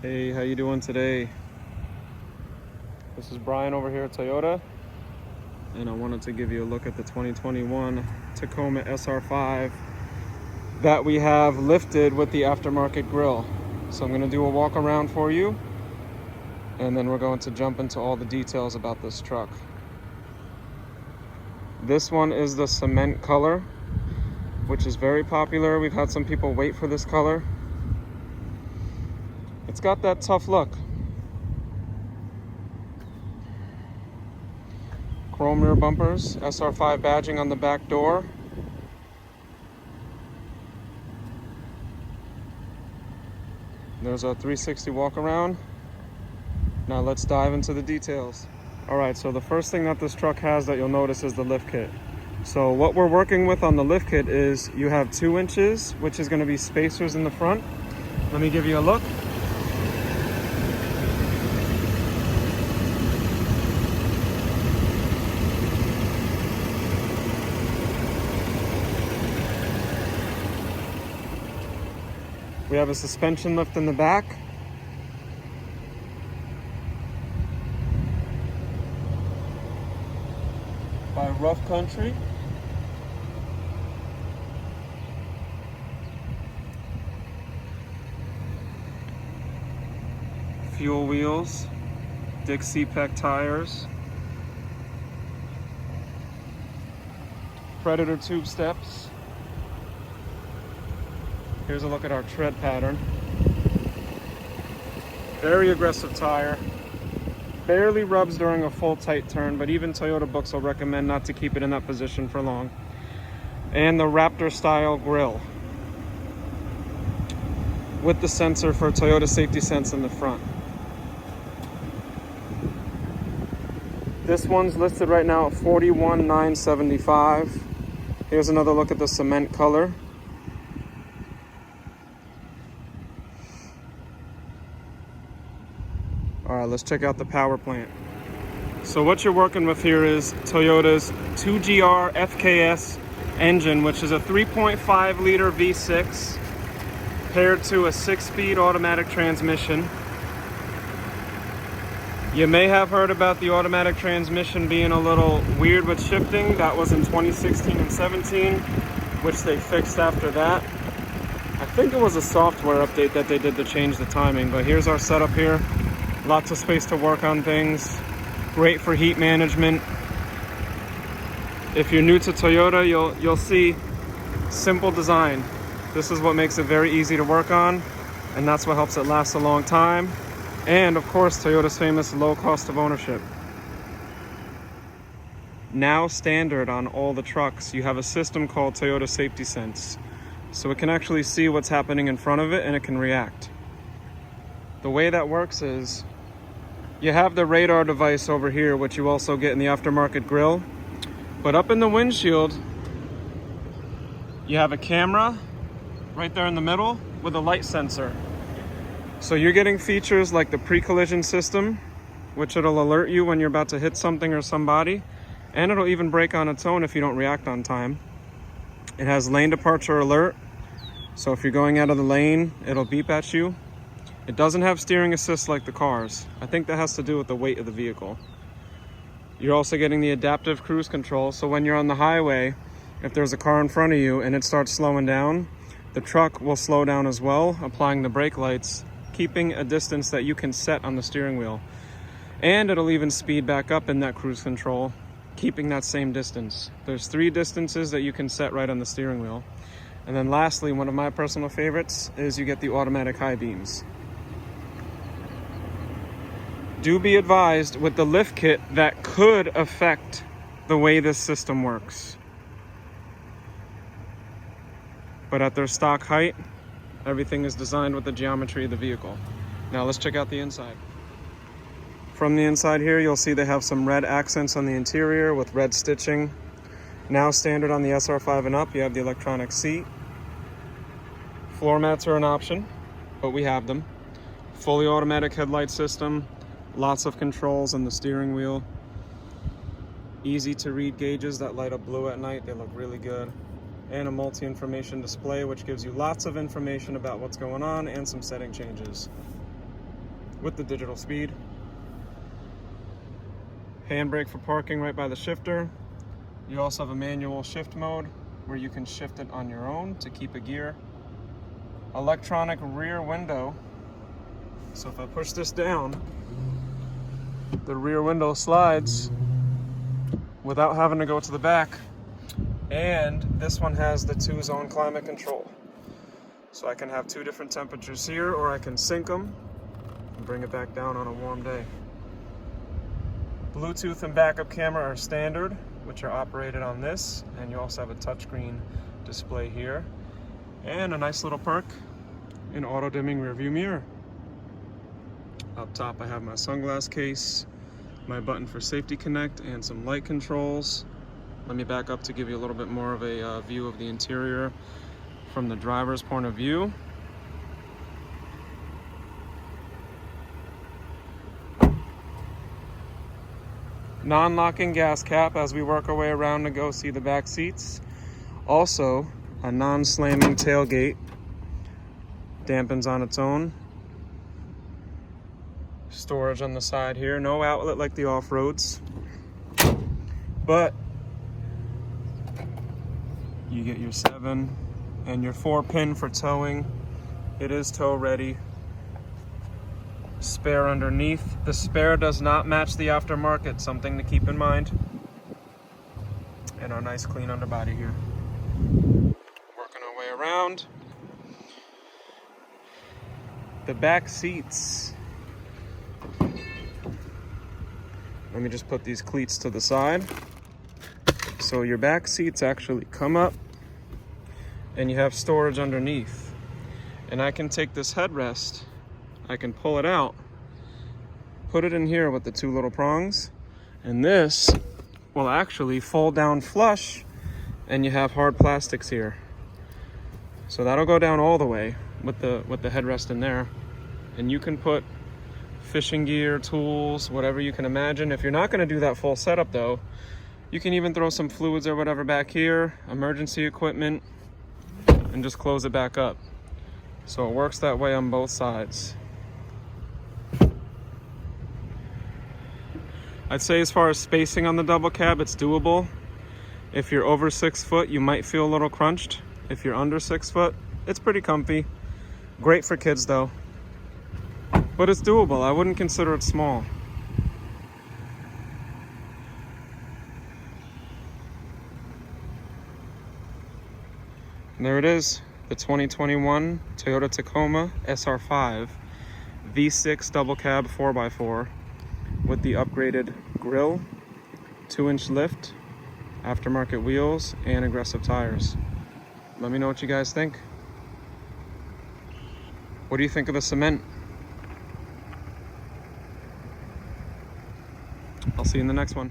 Hey, how you doing today? This is Brian over here at Toyota, and I wanted to give you a look at the 2021 Tacoma SR5 that we have lifted with the aftermarket grille. So I'm going to do a walk around for you, and then we're going to jump into all the details about this truck. This one is the cement color, which is very popular. We've had some people wait for this color. It's got that tough look. Chrome rear bumpers, SR5 badging on the back door. There's our 360 walk around. Now let's dive into the details. All right, so the first thing that this truck has that you'll notice is the lift kit. So what we're working with on the lift kit is you have 2 inches, which is going to be spacers in the front. Let me give you a look. We have a suspension lift in the back. By Rough Country. Fuel wheels, Dixie Peck tires, Predator tube steps. Here's a look at our tread pattern. Very aggressive tire. Barely rubs during a full tight turn, but even Toyota books will recommend not to keep it in that position for long. And the Raptor style grille with the sensor for Toyota Safety Sense in the front. This one's listed right now at $41,975. Here's another look at the cement color. All right, let's check out the power plant. So what you're working with here is Toyota's 2GR FKS engine, which is a 3.5 liter V6 paired to a 6-speed automatic transmission. You may have heard about the automatic transmission being a little weird with shifting. That was in 2016 and 17, which they fixed after that. I think it was a software update that they did to change the timing, but here's our setup here. Lots of space to work on things. Great for heat management. If you're new to Toyota, you'll see simple design. This is what makes it very easy to work on, and that's what helps it last a long time. And of course, Toyota's famous low cost of ownership. Now standard on all the trucks, you have a system called Toyota Safety Sense. So it can actually see what's happening in front of it and it can react. The way that works is you have the radar device over here, which you also get in the aftermarket grille. But up in the windshield, you have a camera right there in the middle with a light sensor. So you're getting features like the pre-collision system, which it'll alert you when you're about to hit something or somebody. And it'll even brake on its own if you don't react on time. It has lane departure alert. So if you're going out of the lane, it'll beep at you. It doesn't have steering assist like the cars. I think that has to do with the weight of the vehicle. You're also getting the adaptive cruise control, so when you're on the highway, if there's a car in front of you and it starts slowing down, the truck will slow down as well, applying the brake lights, keeping a distance that you can set on the steering wheel. And it'll even speed back up in that cruise control, keeping that same distance. There's 3 distances that you can set right on the steering wheel. And then lastly, one of my personal favorites is you get the automatic high beams. Do be advised with the lift kit that could affect the way this system works. But at their stock height, everything is designed with the geometry of the vehicle. Now let's check out the inside. From the inside here, you'll see they have some red accents on the interior with red stitching. Now standard on the SR5 and up, you have the electronic seat. Floor mats are an option, but we have them. Fully automatic headlight system. Lots of controls on the steering wheel. Easy to read gauges that light up blue at night. They look really good. And a multi-information display, which gives you lots of information about what's going on and some setting changes. with the digital speed. Handbrake for parking right by the shifter. You also have a manual shift mode where you can shift it on your own to keep a gear. Electronic rear window. So if I push this down, the rear window slides without having to go to the back. And this one has the 2-zone climate control. So I can have 2 different temperatures here, or I can sync them and bring it back down on a warm day. Bluetooth and backup camera are standard, which are operated on this, and you also have a touchscreen display here. And a nice little perk, an auto-dimming rearview mirror. Up top I have my sunglass case, my button for safety connect, and some light controls. Let me back up to give you a little bit more of a view of the interior from the driver's point of view. Non-locking gas cap as we work our way around to go see the back seats. Also, a non-slamming tailgate, dampens on its own. Storage on the side here, no outlet like the off-roads, but you get your 7 and your 4-pin for towing. It is tow ready. Spare underneath. The spare does not match the aftermarket, something to keep in mind. And our nice clean underbody here. Working our way around. The back seats. Let me just put these cleats to the side. So your back seats actually come up and you have storage underneath. And I can take this headrest, I can pull it out, put it in here with the 2 little prongs, and this will actually fold down flush, and you have hard plastics here. So that'll go down all the way with the headrest in there, and you can put fishing gear, tools, whatever you can imagine. If you're not going to do that full setup though, you can even throw some fluids or whatever back here, emergency equipment, and just close it back up. So it works that way on both sides. I'd say as far as spacing on the double cab, it's doable. If you're over 6 foot, you might feel a little crunched. If you're under 6 foot, it's pretty comfy. Great for kids though. But it's doable. I wouldn't consider it small. And there it is, the 2021 Toyota Tacoma SR5 V6 double cab 4x4 with the upgraded grille, 2-inch lift, aftermarket wheels, and aggressive tires. Let me know what you guys think. What do you think of the cement? I'll see you in the next one.